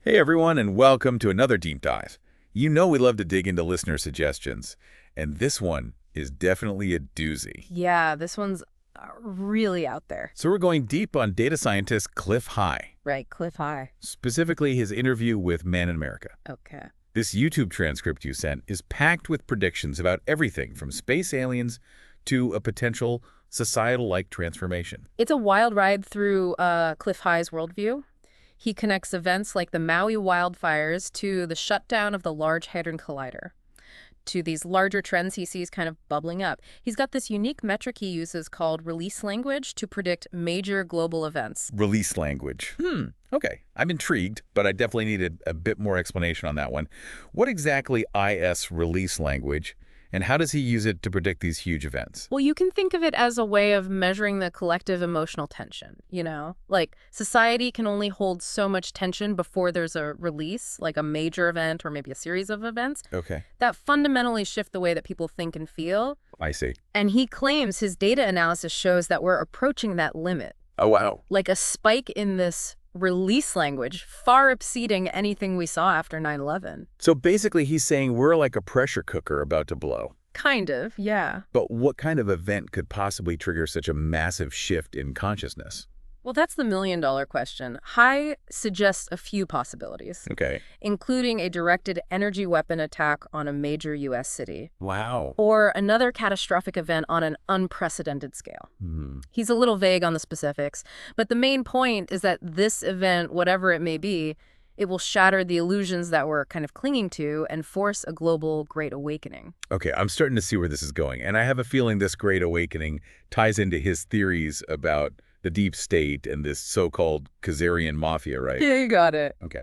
Hey everyone, and welcome to another deep dive. You know we love to dig into listener suggestions, and this one is definitely a doozy. Yeah, this one's really out there. So we're going deep on data scientist Clif High, Right, Clif High. specifically his interview with Man in America. Okay. This YouTube transcript you sent is packed with predictions about everything from space aliens to a potential societal-like transformation. It's a wild ride through Clif High's worldview. He connects events like the Maui wildfires to the shutdown of the Large Hadron Collider, to these larger trends he sees kind of bubbling up. He's got this unique metric he uses called release language to predict major global events. Release language. Okay. I'm intrigued, but I definitely needed a bit more explanation on that one. What exactly is release language, and how does he use it to predict these huge events? Well, you can think of it as a way of measuring the collective emotional tension, Like, society can only hold so much tension before there's a release, like a major event or maybe a series of events, Okay. that fundamentally shift the way that people think and feel. I see. And he claims his data analysis shows that we're approaching that limit, Oh, wow. like a spike in this release language far exceeding anything we saw after 9/11. So basically he's saying we're like a pressure cooker about to blow. Kind of, yeah. But what kind of event could possibly trigger such a massive shift in consciousness? Well, that's the million-dollar question. High suggests a few possibilities, Okay. including a directed energy weapon attack on a major U.S. city, Wow. or another catastrophic event on an unprecedented scale. He's a little vague on the specifics, but the main point is that this event, whatever it may be, it will shatter the illusions that we're kind of clinging to and force a global Great Awakening. Okay, I'm starting to see where this is going, and I have a feeling this Great Awakening ties into his theories about the deep state and this so-called Kazarian Mafia, right? Yeah, you got it. Okay.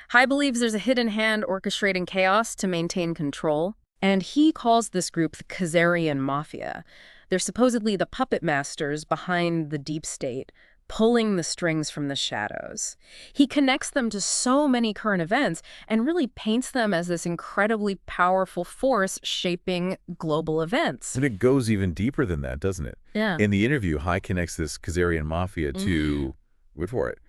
High believes there's a hidden hand orchestrating chaos to maintain control, and he calls this group the Kazarian Mafia. They're supposedly the puppet masters behind the deep state, pulling the strings from the shadows. He connects them to so many current events and really paints them as this incredibly powerful force shaping global events. And it goes even deeper than that, doesn't it? Yeah. In the interview, High connects this Kazarian Mafia to, wait for it,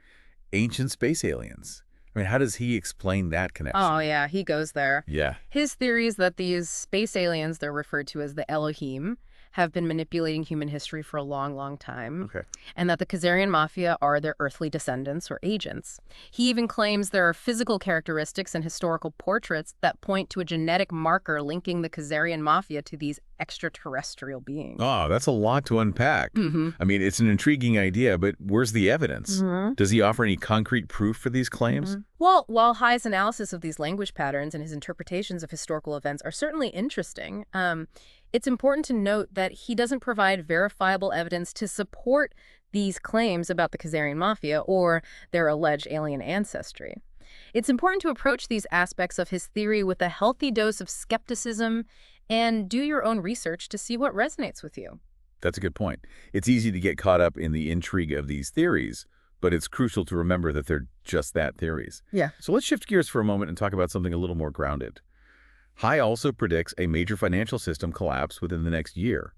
ancient space aliens. I mean, how does he explain that connection? Oh, yeah, he goes there. Yeah. His theory is that these space aliens, they're referred to as the Elohim, have been manipulating human history for a long, long time, Okay. and that the Kazarian Mafia are their earthly descendants or agents. He even claims there are physical characteristics and historical portraits that point to a genetic marker linking the Kazarian Mafia to these extraterrestrial beings. Oh, that's a lot to unpack. I mean, it's an intriguing idea, but where's the evidence? Does he offer any concrete proof for these claims? Well, while High's analysis of these language patterns and his interpretations of historical events are certainly interesting, it's important to note that he doesn't provide verifiable evidence to support these claims about the Kazarian Mafia or their alleged alien ancestry. It's important to approach these aspects of his theory with a healthy dose of skepticism and do your own research to see what resonates with you. That's a good point. It's easy to get caught up in the intrigue of these theories, but it's crucial to remember that they're just that, theories. Yeah. So let's shift gears for a moment and talk about something a little more grounded. High also predicts a major financial system collapse within the next year,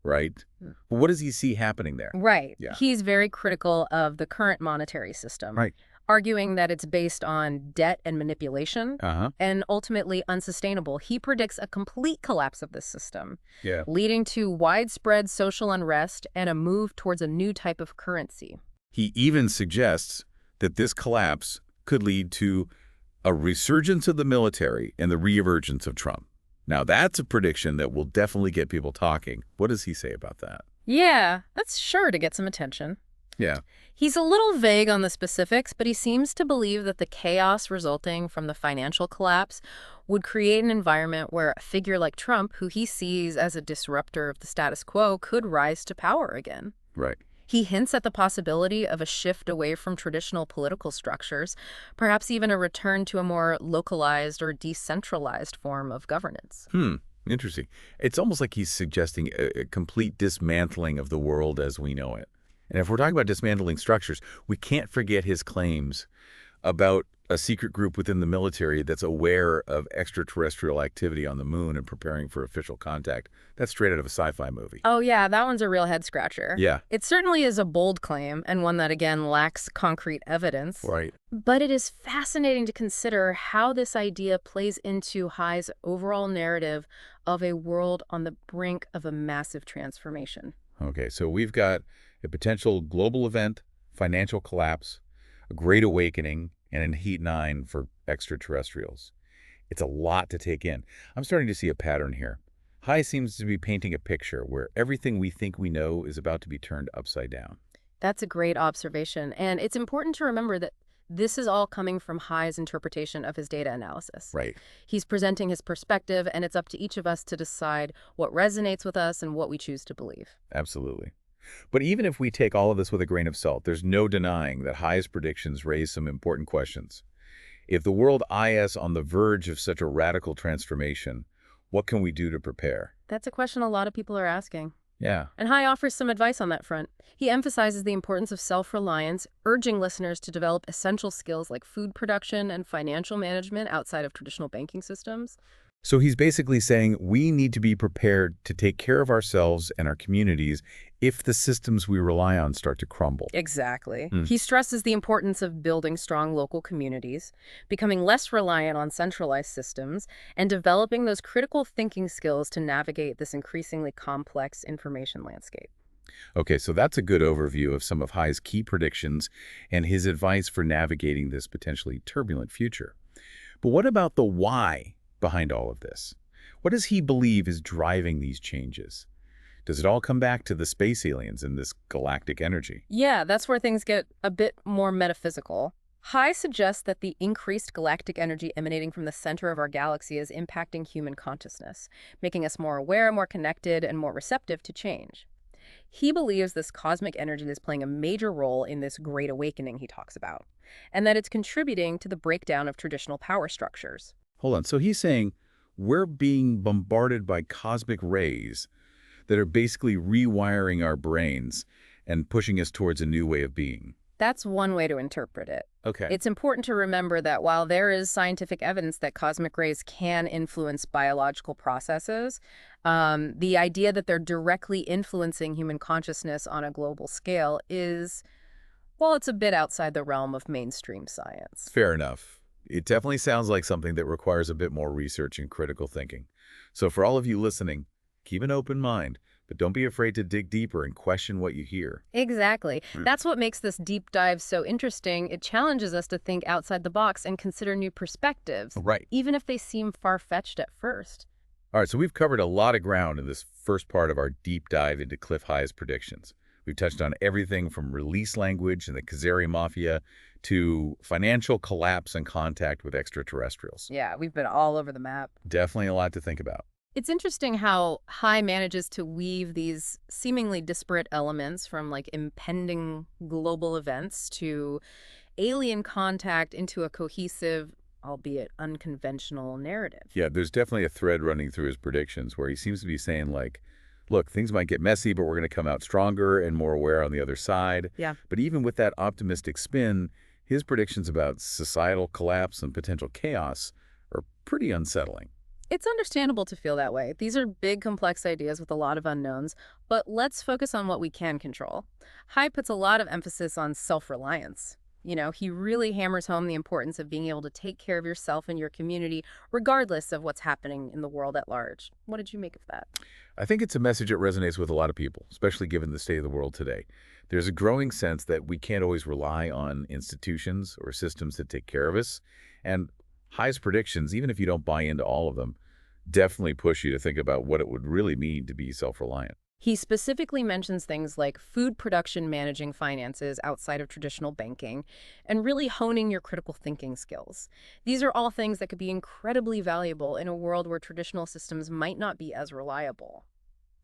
right? Well, what does he see happening there? Right. Yeah. He's very critical of the current monetary system, Right. arguing that it's based on debt and manipulation and ultimately unsustainable. He predicts a complete collapse of this system, Yeah. leading to widespread social unrest and a move towards a new type of currency. He even suggests that this collapse could lead to a resurgence of the military and the reemergence of Trump. Now, that's a prediction that will definitely get people talking. What does he say about that? Yeah, that's sure to get some attention. Yeah. He's a little vague on the specifics, but he seems to believe that the chaos resulting from the financial collapse would create an environment where a figure like Trump, who he sees as a disruptor of the status quo, could rise to power again. Right. He hints at the possibility of a shift away from traditional political structures, perhaps even a return to a more localized or decentralized form of governance. Interesting. It's almost like he's suggesting a complete dismantling of the world as we know it. And if we're talking about dismantling structures, we can't forget his claims about a secret group within the military that's aware of extraterrestrial activity on the moon and preparing for official contact. That's straight out of a sci-fi movie. Oh yeah, that one's a real head-scratcher. Yeah. It certainly is a bold claim, and one that, again, lacks concrete evidence. Right. But it is fascinating to consider how this idea plays into High's overall narrative of a world on the brink of a massive transformation. Okay, so we've got a potential global event, financial collapse, a great awakening, and a heat 9 for extraterrestrials. It's a lot to take in. I'm starting to see a pattern here. High seems to be painting a picture where everything we think we know is about to be turned upside down. That's a great observation, and it's important to remember that this is all coming from High's interpretation of his data analysis. Right. He's presenting his perspective, and it's up to each of us to decide what resonates with us and what we choose to believe. Absolutely. But even if we take all of this with a grain of salt, there's no denying that High's predictions raise some important questions. If the world is on the verge of such a radical transformation, what can we do to prepare? That's a question a lot of people are asking. Yeah. And High offers some advice on that front. He emphasizes the importance of self-reliance, urging listeners to develop essential skills like food production and financial management outside of traditional banking systems. So he's basically saying we need to be prepared to take care of ourselves and our communities if the systems we rely on start to crumble. Exactly. He stresses the importance of building strong local communities, becoming less reliant on centralized systems, and developing those critical thinking skills to navigate this increasingly complex information landscape. Okay, so that's a good overview of some of High's key predictions and his advice for navigating this potentially turbulent future. But what about the why behind all of this? What does he believe is driving these changes? Does it all come back to the space aliens and this galactic energy? Yeah, that's where things get a bit more metaphysical. High suggests that the increased galactic energy emanating from the center of our galaxy is impacting human consciousness, making us more aware, more connected, and more receptive to change. He believes this cosmic energy is playing a major role in this great awakening he talks about, and that it's contributing to the breakdown of traditional power structures. Hold on, so he's saying we're being bombarded by cosmic rays that are basically rewiring our brains and pushing us towards a new way of being. That's one way to interpret it. Okay. It's important to remember that while there is scientific evidence that cosmic rays can influence biological processes, the idea that they're directly influencing human consciousness on a global scale is, well, it's a bit outside the realm of mainstream science. Fair enough. It definitely sounds like something that requires a bit more research and critical thinking. So for all of you listening, keep an open mind, but don't be afraid to dig deeper and question what you hear. Exactly. That's what makes this deep dive so interesting. It challenges us to think outside the box and consider new perspectives, Right. even if they seem far-fetched at first. All right, so we've covered a lot of ground in this first part of our deep dive into Clif High's predictions. We've touched on everything from release language and the Kazarian Mafia to financial collapse and contact with extraterrestrials. Yeah, we've been all over the map. Definitely a lot to think about. It's interesting how High manages to weave these seemingly disparate elements from like impending global events to alien contact into a cohesive, albeit unconventional narrative. Yeah, there's definitely a thread running through his predictions where he seems to be saying like, look, things might get messy, but we're going to come out stronger and more aware on the other side. Yeah. But even with that optimistic spin, his predictions about societal collapse and potential chaos are pretty unsettling. It's understandable to feel that way. These are big, complex ideas with a lot of unknowns, but let's focus on what we can control. High puts a lot of emphasis on self-reliance. You know, he really hammers home the importance of being able to take care of yourself and your community, regardless of what's happening in the world at large. What did you make of that? I think it's a message that resonates with a lot of people, especially given the state of the world today. There's a growing sense that we can't always rely on institutions or systems that take care of us. And High's predictions, even if you don't buy into all of them, definitely push you to think about what it would really mean to be self-reliant. He specifically mentions things like food production, managing finances outside of traditional banking, and really honing your critical thinking skills. These are all things that could be incredibly valuable in a world where traditional systems might not be as reliable.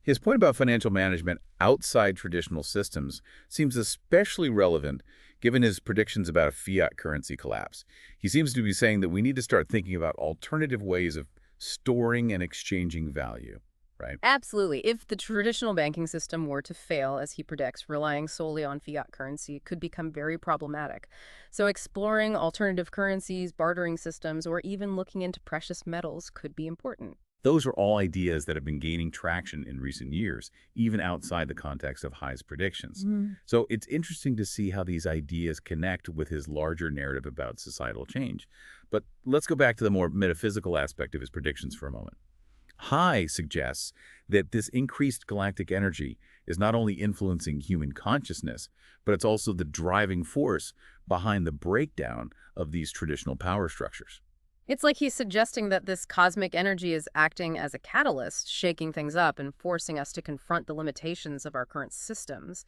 His point about financial management outside traditional systems seems especially relevant given his predictions about a fiat currency collapse. He seems to be saying that we need to start thinking about alternative ways of storing and exchanging value. right? Absolutely. If the traditional banking system were to fail, as he predicts, relying solely on fiat currency could become very problematic. So exploring alternative currencies, bartering systems, or even looking into precious metals could be important. Those are all ideas that have been gaining traction in recent years, even outside the context of High's predictions. So it's interesting to see how these ideas connect with his larger narrative about societal change. But let's go back to the more metaphysical aspect of his predictions for a moment. High suggests that this increased galactic energy is not only influencing human consciousness, but it's also the driving force behind the breakdown of these traditional power structures. It's like he's suggesting that this cosmic energy is acting as a catalyst, shaking things up and forcing us to confront the limitations of our current systems.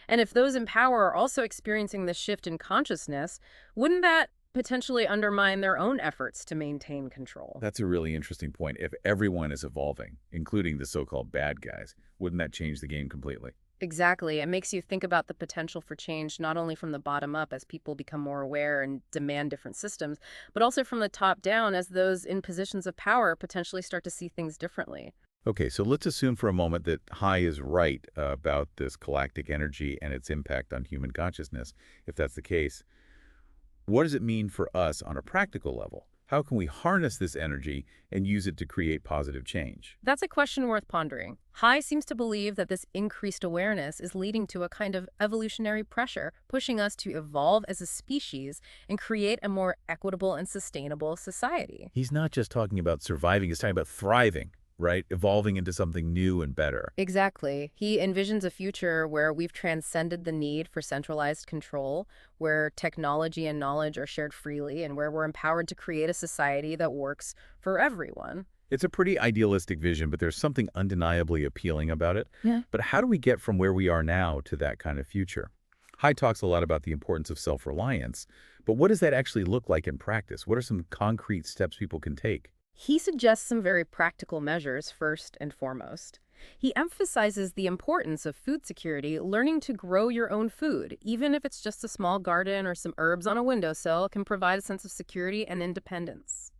And if those in power are also experiencing this shift in consciousness, wouldn't that potentially undermine their own efforts to maintain control? That's a really interesting point. If everyone is evolving, including the so-called bad guys, wouldn't that change the game completely? Exactly. It makes you think about the potential for change not only from the bottom up as people become more aware and demand different systems, but also from the top down as those in positions of power potentially start to see things differently. Okay, so let's assume for a moment that High is right about this galactic energy and its impact on human consciousness. If that's the case, what does it mean for us on a practical level? How can we harness this energy and use it to create positive change? That's a question worth pondering. High seems to believe that this increased awareness is leading to a kind of evolutionary pressure, pushing us to evolve as a species and create a more equitable and sustainable society. He's not just talking about surviving, he's talking about thriving, right? Evolving into something new and better. Exactly. He envisions a future where we've transcended the need for centralized control, where technology and knowledge are shared freely, and where we're empowered to create a society that works for everyone. It's a pretty idealistic vision, but there's something undeniably appealing about it. Yeah. But how do we get from where we are now to that kind of future? High talks a lot about the importance of self-reliance, but what does that actually look like in practice? What are some concrete steps people can take? He suggests some very practical measures first and foremost. He emphasizes the importance of food security, learning to grow your own food, even if it's just a small garden or some herbs on a windowsill, can provide a sense of security and independence.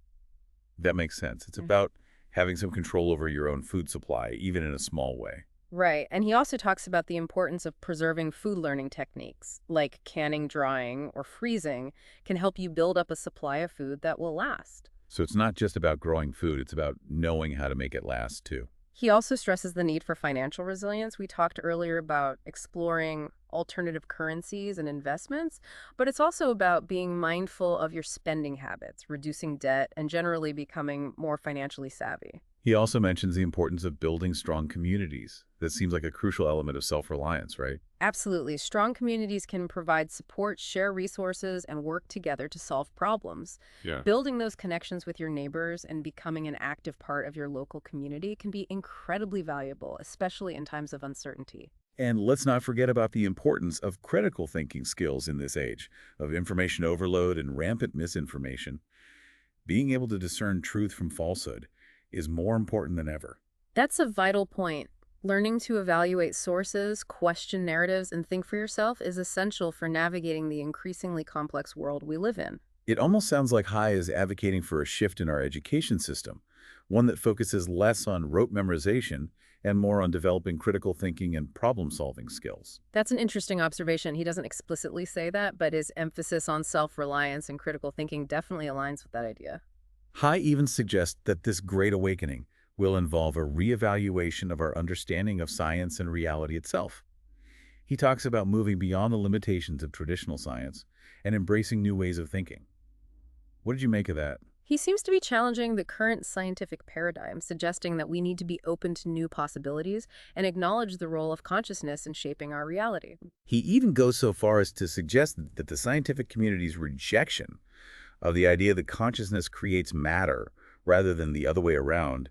That makes sense. It's Yeah. about having some control over your own food supply, even in a small way. Right, and he also talks about the importance of preserving food learning techniques, like canning, drying, or freezing, can help you build up a supply of food that will last. So it's not just about growing food, it's about knowing how to make it last too. He also stresses the need for financial resilience. We talked earlier about exploring alternative currencies and investments, but it's also about being mindful of your spending habits, reducing debt, and generally becoming more financially savvy. He also mentions the importance of building strong communities. That seems like a crucial element of self-reliance, right? Absolutely. Strong communities can provide support, share resources, and work together to solve problems. Yeah. Building those connections with your neighbors and becoming an active part of your local community can be incredibly valuable, especially in times of uncertainty. And let's not forget about the importance of critical thinking skills in this age of information overload and rampant misinformation. Being able to discern truth from falsehood is more important than ever. That's a vital point. Learning to evaluate sources, question narratives, and think for yourself is essential for navigating the increasingly complex world we live in. It almost sounds like High is advocating for a shift in our education system, one that focuses less on rote memorization and more on developing critical thinking and problem-solving skills. That's an interesting observation. He doesn't explicitly say that, but his emphasis on self-reliance and critical thinking definitely aligns with that idea. High even suggests that this great awakening will involve a reevaluation of our understanding of science and reality itself. He talks about moving beyond the limitations of traditional science and embracing new ways of thinking. What did you make of that? He seems to be challenging the current scientific paradigm, suggesting that we need to be open to new possibilities and acknowledge the role of consciousness in shaping our reality. He even goes so far as to suggest that the scientific community's rejection of the idea that consciousness creates matter rather than the other way around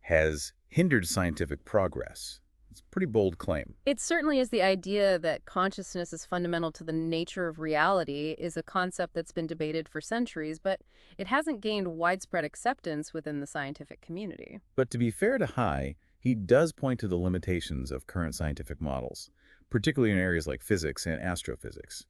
has hindered scientific progress. It's a pretty bold claim. It certainly is. The idea that consciousness is fundamental to the nature of reality is a concept that's been debated for centuries, but it hasn't gained widespread acceptance within the scientific community. But to be fair to High, he does point to the limitations of current scientific models, particularly in areas like physics and astrophysics.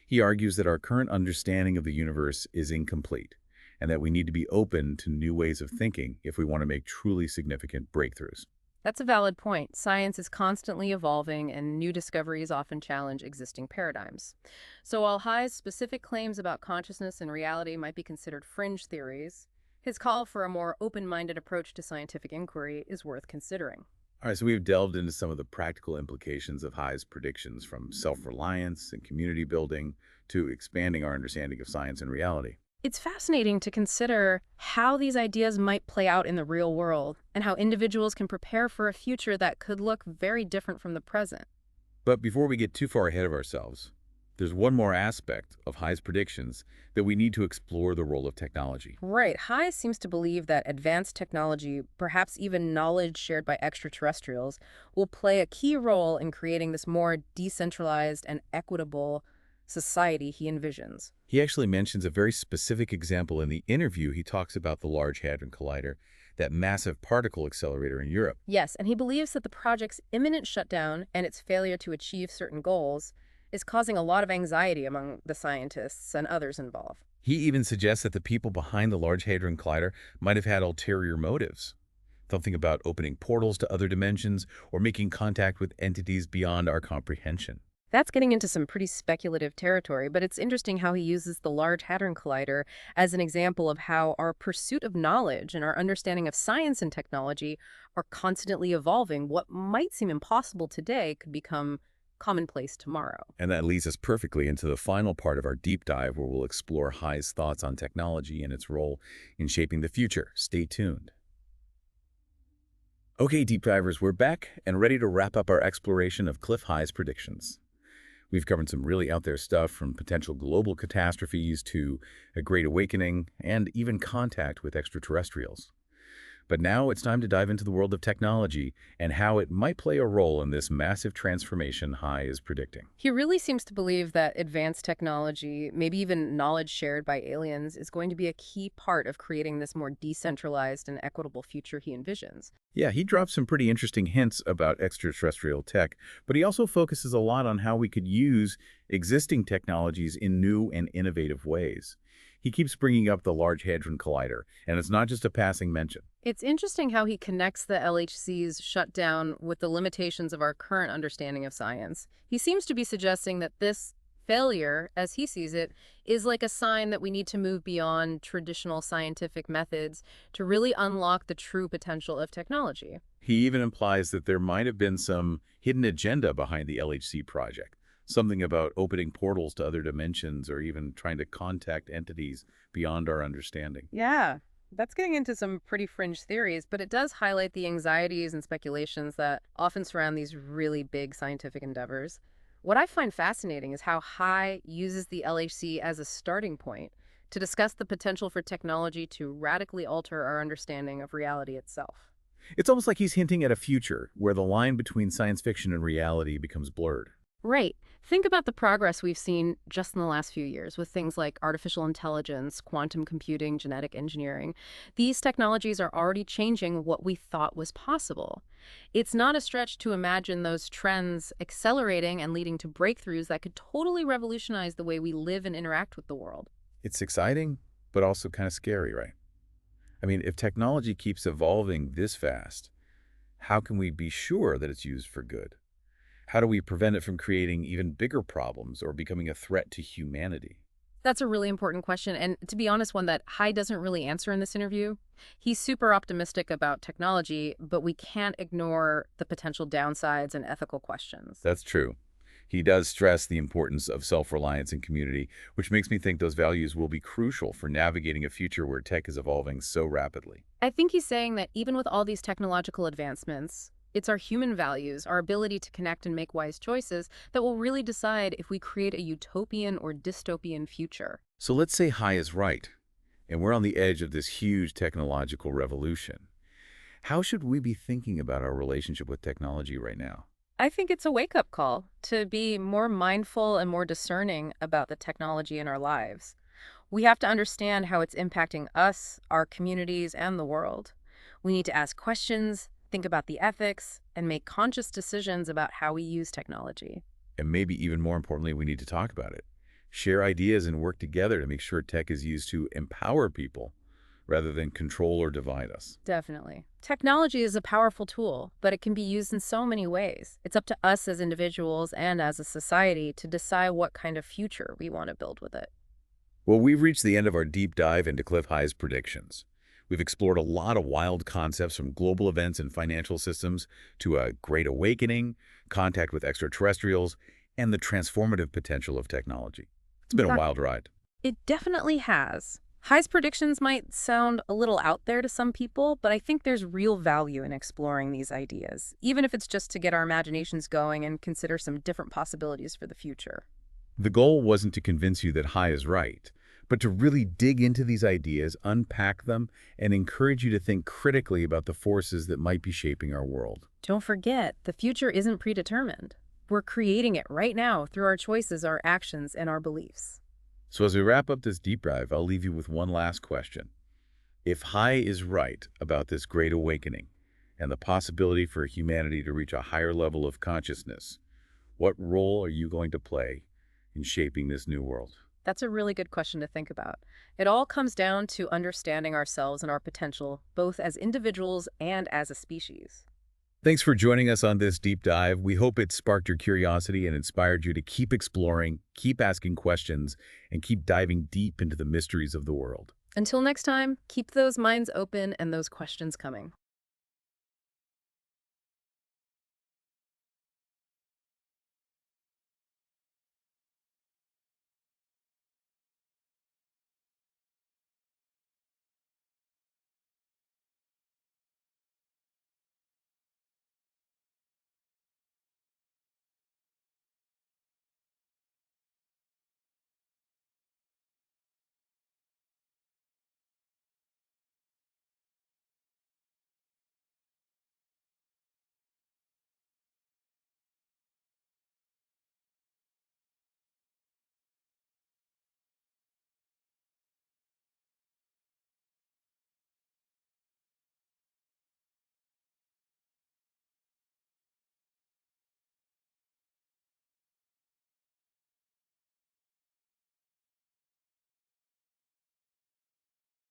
He argues that our current understanding of the universe is incomplete, and that we need to be open to new ways of thinking if we want to make truly significant breakthroughs. That's a valid point. Science is constantly evolving, and new discoveries often challenge existing paradigms. So while High's specific claims about consciousness and reality might be considered fringe theories, his call for a more open-minded approach to scientific inquiry is worth considering. All right, so we've delved into some of the practical implications of High's predictions, from self-reliance and community building to expanding our understanding of science and reality. It's fascinating to consider how these ideas might play out in the real world and how individuals can prepare for a future that could look very different from the present. But before we get too far ahead of ourselves, there's one more aspect of High's predictions that we need to explore: the role of technology. Right. High seems to believe that advanced technology, perhaps even knowledge shared by extraterrestrials, will play a key role in creating this more decentralized and equitable society he envisions. He actually mentions a very specific example in the interview. He talks about the Large Hadron Collider, that massive particle accelerator in Europe. Yes, and he believes that the project's imminent shutdown and its failure to achieve certain goals is causing a lot of anxiety among the scientists and others involved. He even suggests that the people behind the Large Hadron Collider might have had ulterior motives. Something about opening portals to other dimensions or making contact with entities beyond our comprehension. That's getting into some pretty speculative territory, but it's interesting how he uses the Large Hadron Collider as an example of how our pursuit of knowledge and our understanding of science and technology are constantly evolving. What might seem impossible today could become commonplace tomorrow. And that leads us perfectly into the final part of our deep dive, where we'll explore High's thoughts on technology and its role in shaping the future. Stay tuned. Okay, deep divers, we're back and ready to wrap up our exploration of Clif High's predictions. We've covered some really out there stuff, from potential global catastrophes to a great awakening and even contact with extraterrestrials. But now it's time to dive into the world of technology and how it might play a role in this massive transformation High is predicting. He really seems to believe that advanced technology, maybe even knowledge shared by aliens, is going to be a key part of creating this more decentralized and equitable future he envisions. Yeah, he drops some pretty interesting hints about extraterrestrial tech, but he also focuses a lot on how we could use existing technologies in new and innovative ways. He keeps bringing up the Large Hadron Collider, and it's not just a passing mention. It's interesting how he connects the LHC's shutdown with the limitations of our current understanding of science. He seems to be suggesting that this failure, as he sees it, is like a sign that we need to move beyond traditional scientific methods to really unlock the true potential of technology. He even implies that there might have been some hidden agenda behind the LHC project. Something about opening portals to other dimensions or even trying to contact entities beyond our understanding. Yeah, that's getting into some pretty fringe theories, but it does highlight the anxieties and speculations that often surround these really big scientific endeavors. What I find fascinating is how High uses the LHC as a starting point to discuss the potential for technology to radically alter our understanding of reality itself. It's almost like he's hinting at a future where the line between science fiction and reality becomes blurred. Right. Think about the progress we've seen just in the last few years with things like artificial intelligence, quantum computing, genetic engineering. These technologies are already changing what we thought was possible. It's not a stretch to imagine those trends accelerating and leading to breakthroughs that could totally revolutionize the way we live and interact with the world. It's exciting, but also kind of scary, right? I mean, if technology keeps evolving this fast, how can we be sure that it's used for good? How do we prevent it from creating even bigger problems or becoming a threat to humanity? That's a really important question, and to be honest, one that High doesn't really answer in this interview. He's super optimistic about technology, but we can't ignore the potential downsides and ethical questions. That's true. He does stress the importance of self-reliance and community, which makes me think those values will be crucial for navigating a future where tech is evolving so rapidly. I think he's saying that even with all these technological advancements, it's our human values, our ability to connect and make wise choices, that will really decide if we create a utopian or dystopian future. So let's say High is right, and we're on the edge of this huge technological revolution. How should we be thinking about our relationship with technology right now? I think it's a wake-up call to be more mindful and more discerning about the technology in our lives. We have to understand how it's impacting us, our communities, and the world. We need to ask questions, think about the ethics, and make conscious decisions about how we use technology. And maybe even more importantly, we need to talk about it. Share ideas and work together to make sure tech is used to empower people rather than control or divide us. Definitely. Technology is a powerful tool, but it can be used in so many ways. It's up to us as individuals and as a society to decide what kind of future we want to build with it. Well, we've reached the end of our deep dive into Clif High's predictions. We've explored a lot of wild concepts from global events and financial systems to a great awakening, contact with extraterrestrials, and the transformative potential of technology. It's been a wild ride. It definitely has. High's predictions might sound a little out there to some people, but I think there's real value in exploring these ideas, even if it's just to get our imaginations going and consider some different possibilities for the future. The goal wasn't to convince you that High is right, but to really dig into these ideas, unpack them, and encourage you to think critically about the forces that might be shaping our world. Don't forget, the future isn't predetermined. We're creating it right now through our choices, our actions, and our beliefs. So as we wrap up this deep dive, I'll leave you with one last question. If High is right about this great awakening and the possibility for humanity to reach a higher level of consciousness, what role are you going to play in shaping this new world? That's a really good question to think about. It all comes down to understanding ourselves and our potential, both as individuals and as a species. Thanks for joining us on this deep dive. We hope it sparked your curiosity and inspired you to keep exploring, keep asking questions, and keep diving deep into the mysteries of the world. Until next time, keep those minds open and those questions coming.